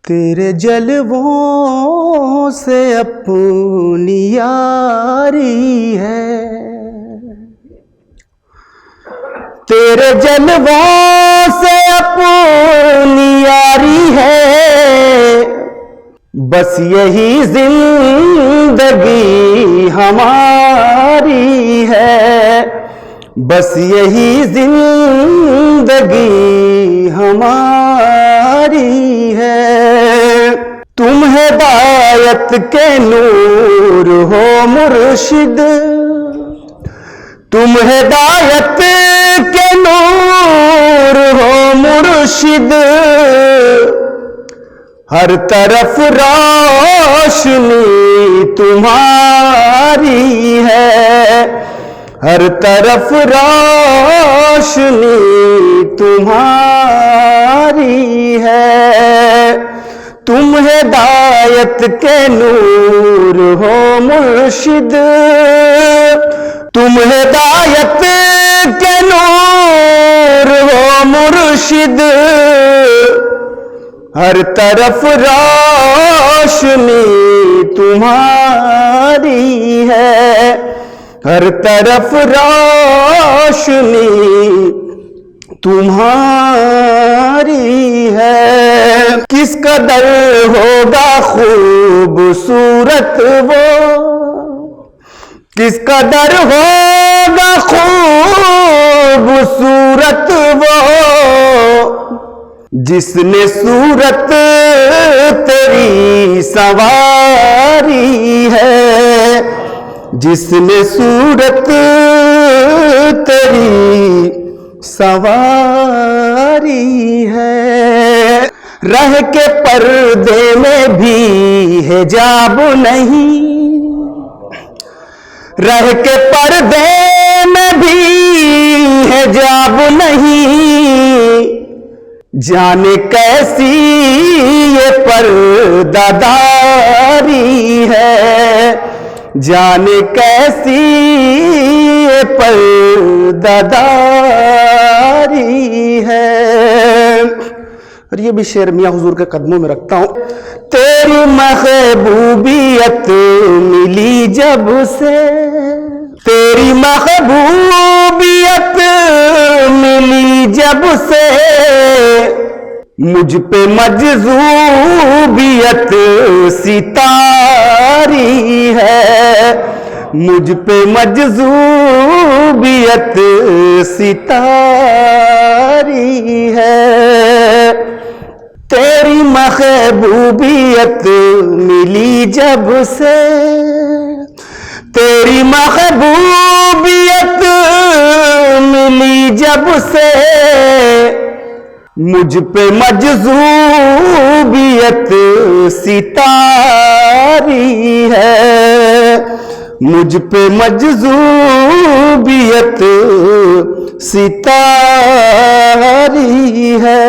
तेरे जलवों से अपनी यारी है, तेरे जलवों से अपनी यारी है, बस यही जिंदगी हमारी है, बस यही जिंदगी हमारी है। तुम हिदायत के नूर हो मुर्शिद, तुम हिदायत के नूर हो मुर्शिद, हर तरफ रोशनी तुम्हारी है, हर तरफ रोशनी तुम्हारी है। तुम हिदायत के नूर हो मुर्शिद, तुम हिदायत के नूर हो मुर्शिद, हर तरफ रोशनी तुम्हारी है, हर तरफ रोशनी तुम्हारी है। किस कदर होगा खूबसूरत वो, किस कदर होगा खूबसूरत वो, जिसने सूरत तेरी सवारी है, जिसने सूरत तेरी सवारी है। रह के पर्दे में भी हिजाब नहीं, रह के पर्दे में भी हिजाब नहीं, जाने कैसी ये पर्दादारी है, जाने कैसी ये पर्दादारी है। और ये भी शेर मियां हुजूर के कदमों में रखता हूं। तेरी महबूबियत मिली जब से, तेरी महबूबियत मिली जब से, मुझ पे मजज़ूबियत सितारी है, मुझ पे मजज़ूबियत सितारी है। तेरी महबूबियत मिली जब से, तेरी महबूबियत मिली जब से, मुझ पे मजज़ूबियत सितारी है, मुझ पे मजज़ूबियत सितारी है।